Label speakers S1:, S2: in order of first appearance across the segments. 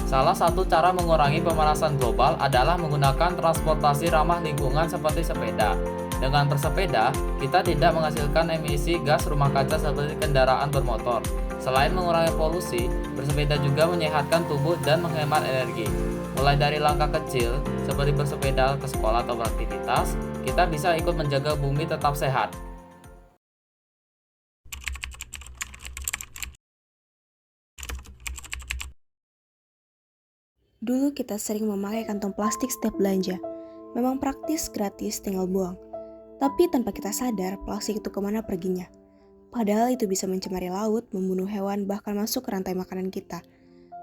S1: Salah satu cara mengurangi pemanasan global adalah menggunakan transportasi ramah lingkungan seperti sepeda. Dengan bersepeda, kita tidak menghasilkan emisi gas rumah kaca seperti kendaraan bermotor. Selain mengurangi polusi, bersepeda juga menyehatkan tubuh dan menghemat energi. Mulai dari langkah kecil, seperti bersepeda ke sekolah atau beraktivitas, kita bisa ikut menjaga bumi tetap sehat.
S2: Dulu kita sering memakai kantong plastik setiap belanja. Memang praktis, gratis, tinggal buang. Tapi tanpa kita sadar, plastik itu kemana perginya. Padahal itu bisa mencemari laut, membunuh hewan, bahkan masuk ke rantai makanan kita.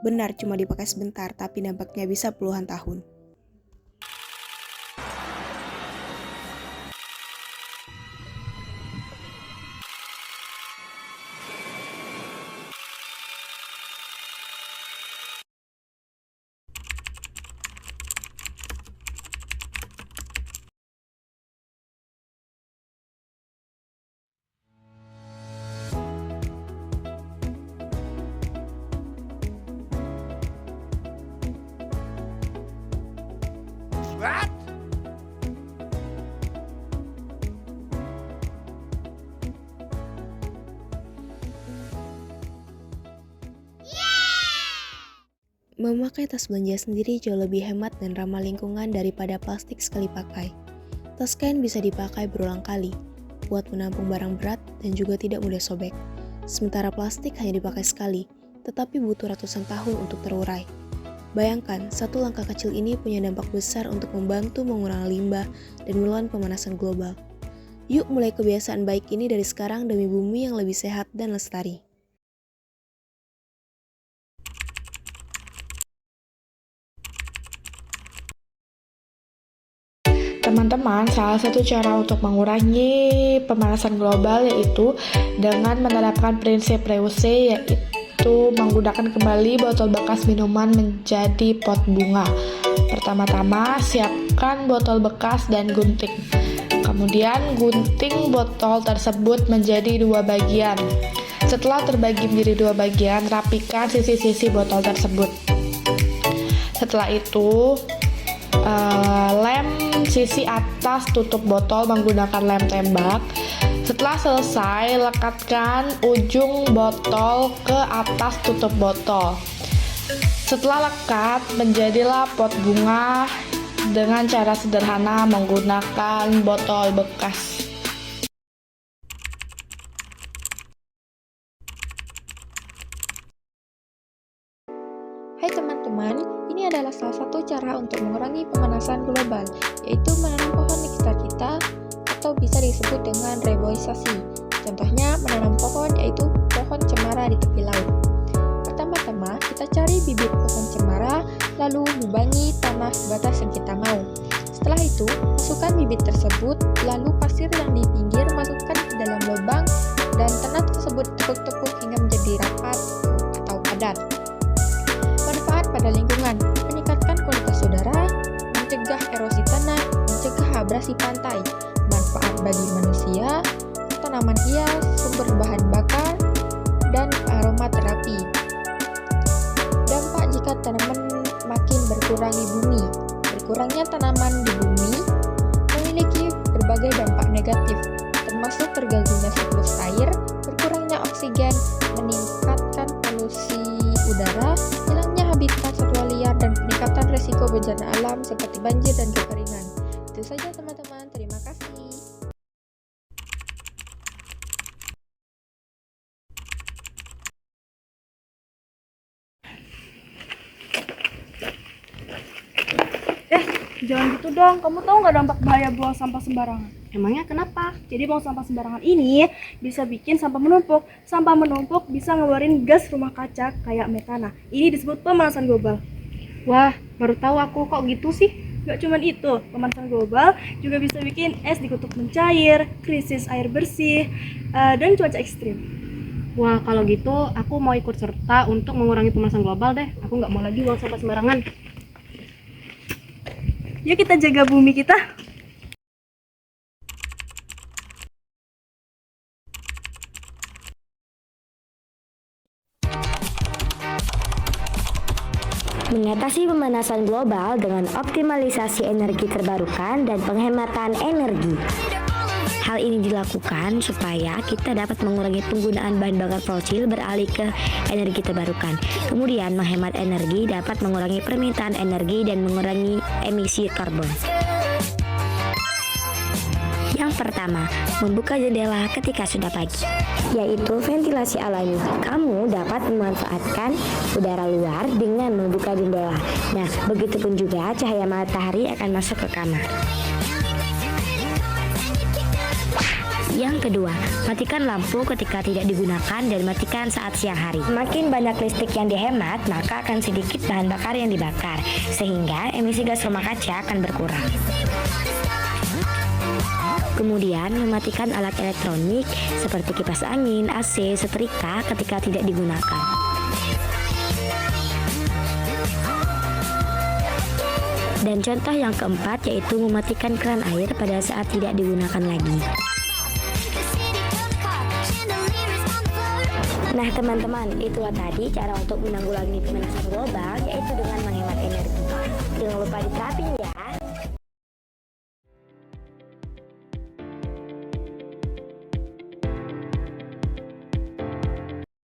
S2: Benar cuma dipakai sebentar, tapi dampaknya bisa puluhan tahun.
S3: What?
S2: Memakai tas belanja sendiri jauh lebih hemat dan ramah lingkungan daripada plastik sekali pakai. Tas kain bisa dipakai berulang kali, buat menampung barang berat dan juga tidak mudah sobek. Sementara plastik hanya dipakai sekali, tetapi butuh ratusan tahun untuk terurai. Bayangkan, satu langkah kecil ini punya dampak besar untuk membantu mengurangi limbah dan melawan pemanasan global. Yuk mulai kebiasaan baik ini dari sekarang demi bumi yang lebih sehat dan lestari.
S4: Teman-teman, salah satu cara untuk mengurangi pemanasan global yaitu dengan menerapkan prinsip reuse, yaitu menggunakan kembali botol bekas minuman menjadi pot bunga. Pertama-tama, siapkan botol bekas dan gunting. Kemudian, gunting botol tersebut menjadi dua bagian. Setelah terbagi menjadi dua bagian, rapikan sisi-sisi botol tersebut. Setelah itu, lem sisi atas tutup botol menggunakan lem tembak. Setelah selesai, lekatkan ujung botol ke atas tutup botol. Setelah lekat, menjadilah pot bunga dengan cara sederhana menggunakan botol bekas.
S5: Hai teman-teman, ini adalah salah satu cara untuk mengurangi pemanasan global, yaitu menanam pohon di sekitar kita atau bisa disebut dengan reboisasi. Contohnya menanam pohon yaitu pohon cemara di tepi laut. Pertama-tama kita cari bibit pohon cemara, lalu lubangi tanah sebatas yang kita mau. Setelah itu, masukkan bibit tersebut, lalu pasir yang di pinggir masukkan ke dalam lubang dan tanah tersebut tepuk-tepuk hingga menjadi rapat atau padat. Manfaat pada lingkungan, meningkatkan kualitas udara, mencegah erosi tanah, mencegah abrasi pantai. Manfaat bagi manusia, tanaman hias, sumber bahan bakar, dan aromaterapi. Dampak jika tanaman makin berkurang di bumi. Berkurangnya tanaman di bumi memiliki berbagai dampak negatif, termasuk terganggunya siklus air, berkurangnya oksigen, meningkatkan polusi udara, hilangnya habitat satwa liar, dan peningkatan risiko bencana alam seperti banjir dan kekeringan. Itu saja teman-teman, terima kasih.
S6: Jangan gitu dong, kamu tahu nggak dampak bahaya buang sampah sembarangan?
S2: Emangnya kenapa?
S6: Jadi buang sampah sembarangan ini bisa bikin sampah menumpuk. Sampah menumpuk bisa ngeluarin gas rumah kaca kayak metana. Ini disebut pemanasan global.
S2: Wah, baru tahu aku kok gitu sih.
S6: Gak cuman itu, pemanasan global juga bisa bikin es di kutub mencair, krisis air bersih, dan cuaca ekstrim.
S2: Wah, kalau gitu aku mau ikut serta untuk mengurangi pemanasan global deh. Aku nggak mau lagi buang sampah sembarangan.
S6: Yuk kita jaga bumi kita.
S7: Mengatasi pemanasan global dengan optimalisasi energi terbarukan dan penghematan energi. Hal ini dilakukan supaya kita dapat mengurangi penggunaan bahan bakar fosil beralih ke energi terbarukan. Kemudian menghemat energi dapat mengurangi permintaan energi dan mengurangi emisi karbon. Yang pertama, membuka jendela ketika sudah pagi, yaitu ventilasi alami. Kamu dapat memanfaatkan udara luar dengan membuka jendela. Nah, begitupun juga cahaya matahari akan masuk ke kamar. Yang kedua, matikan lampu ketika tidak digunakan dan matikan saat siang hari. Semakin banyak listrik yang dihemat, maka akan sedikit bahan bakar yang dibakar, sehingga emisi gas rumah kaca akan berkurang. Kemudian, mematikan alat elektronik seperti kipas angin, AC, setrika ketika tidak digunakan. Dan contoh yang keempat yaitu mematikan keran air pada saat tidak digunakan lagi. Nah teman-teman, itulah tadi cara untuk menanggulangi pemanasan global, yaitu dengan menghemat energi. Jangan lupa diterapin ya.